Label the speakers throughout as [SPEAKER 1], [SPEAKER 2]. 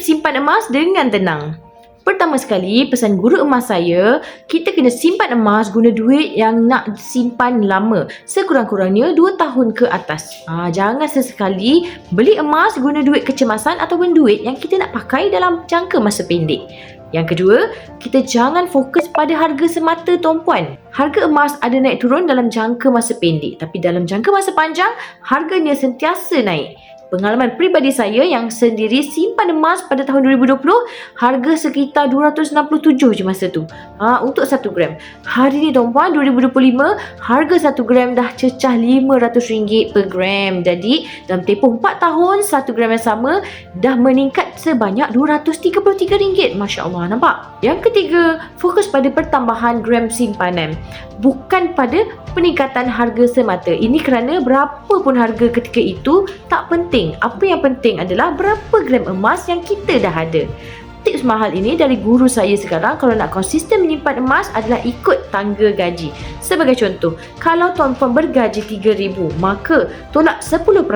[SPEAKER 1] simpan emas dengan tenang. Pertama sekali, pesan guru emas saya, kita kena simpan emas guna duit yang nak simpan lama. Sekurang-kurangnya 2 tahun ke atas. Jangan sesekali beli emas guna duit kecemasan ataupun duit yang kita nak pakai dalam jangka masa pendek. Yang kedua, kita jangan fokus pada harga semata tuan-puan. Harga emas ada naik turun dalam jangka masa pendek, tapi dalam jangka masa panjang, harganya sentiasa naik. Pengalaman peribadi saya yang sendiri simpan emas pada tahun 2020, harga sekitar 267 je masa tu. Untuk 1 gram. Hari ni tuan-puan, 2025, harga 1 gram dah cecah RM500 per gram. Jadi, dalam tempoh 4 tahun, 1 gram yang sama dah meningkat sebanyak RM233. Masya Allah, nampak? Yang ketiga, fokus pada pertambahan gram simpanan. Bukan pada peningkatan harga semata. Ini kerana berapa pun harga ketika itu tak penting. Apa yang penting adalah berapa gram emas yang kita dah ada. Tips mahal ini dari guru saya sekarang, kalau nak konsisten menyimpan emas adalah ikut tangga gaji. Sebagai contoh, kalau tuan-puan bergaji RM3,000, maka tolak 10%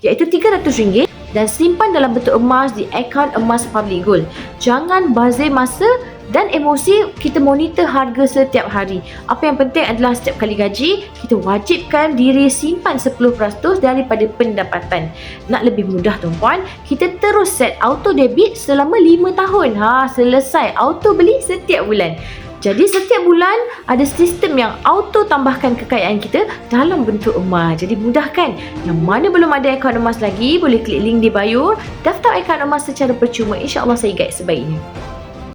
[SPEAKER 1] iaitu RM300 dan simpan dalam bentuk emas di akaun emas Public Gold. Jangan bazir masa dan emosi kita monitor harga setiap hari. Apa yang penting adalah setiap kali gaji, kita wajibkan diri simpan 10% daripada pendapatan. Nak lebih mudah tuan-puan, kita terus set auto debit selama 5 tahun. Selesai auto beli setiap bulan. Jadi setiap bulan ada sistem yang auto tambahkan kekayaan kita dalam bentuk emas. Jadi mudah kan? Yang mana belum ada akaun emas lagi, boleh klik link di bio, daftar akaun emas secara percuma. InsyaAllah saya guide sebaiknya.